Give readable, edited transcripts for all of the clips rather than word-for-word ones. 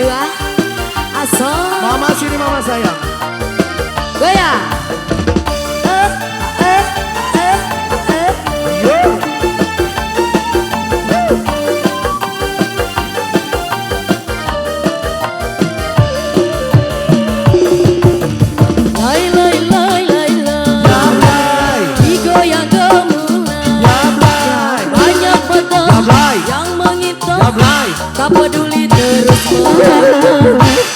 berdua. Asal. Mama sini mama sayang. Goyang. Tak peduli terus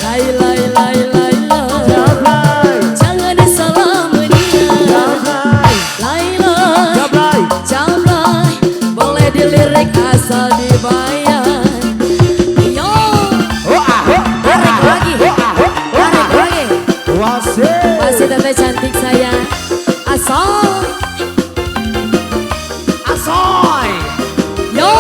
lai lai lai lai lai, jangan salah menilai. Lai lai, jablay, boleh dilirik asal dibayar. Yo, tarik lagi, tarik lagi. Masih tetap cantik saya. Asal, Asoy. yo.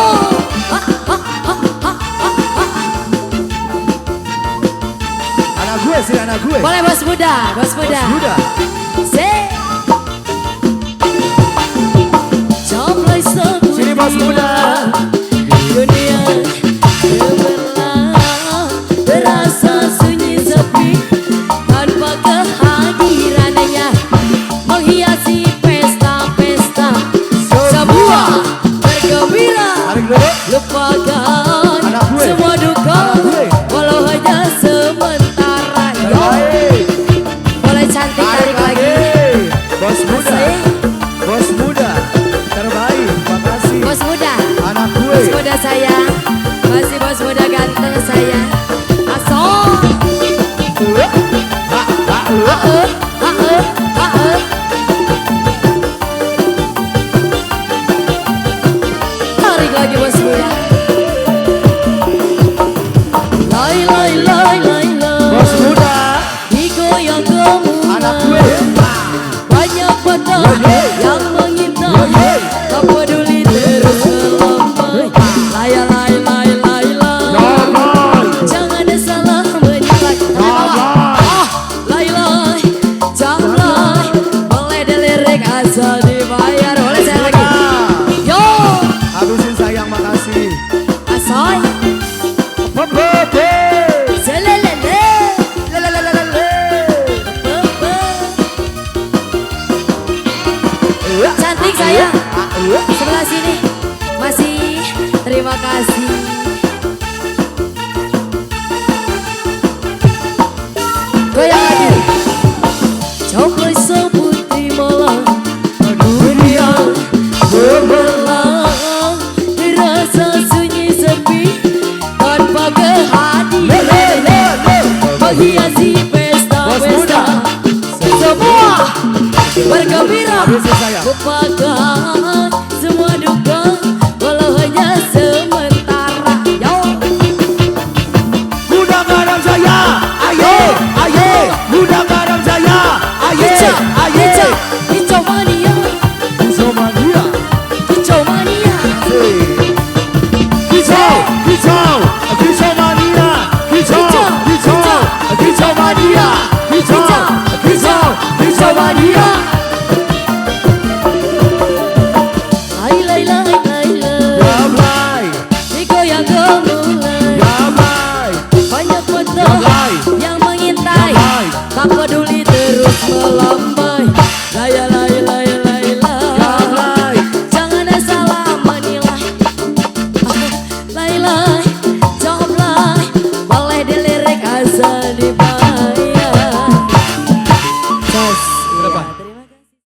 Gue sih anak gue. Boleh bos muda, bos muda. Bos muda. Jablay sebut Sini bos muda. dunia gemerlap, terasa sunyi sepi tanpa kehadirannya menghiasi pesta-pesta sebuah bergembira. Lupakan semua duka walau hanya sementara. Boleh cantik tarik lagi. Bos muda. Bos muda. Terbaik. Makasih. Bos muda. Anak gue. Bos muda sayang. Masih bos muda ganteng sayang. Asal. Tarik lagi bos muda. Lai lai lai lai lai. Bos muda. Digoyang gemuruh. Anak gue. Banyak mata yang mengintai, tak peduli terus melambai. Lai lai lai lai lai, jangan salah menilai. Lai lai, jablay, boleh dilirik asal dibayar. Boleh saya lagi. Yo, Habisin sayang makasih. asoy, Bebe. selelele, cantik sayang. Sebelah sini masih terima kasih. Goyang lagi. Jablay sebut di malam dunia gemerlap, terasa sunyi sepi tanpa kehadiran menghiasi pesta-pesta sebuah bergembira. Lupakan semua duka walau hanya sementara. Yo, Muda garam saya. Ayo, ayo. Muda garam saya. Ayo, ayo. hijau mania, Pisau mania. hijau mania. Pisau, pisau. Pisau mania. Pisau, pisau. Pisau mania. Pisau, pisau. Pisau mania.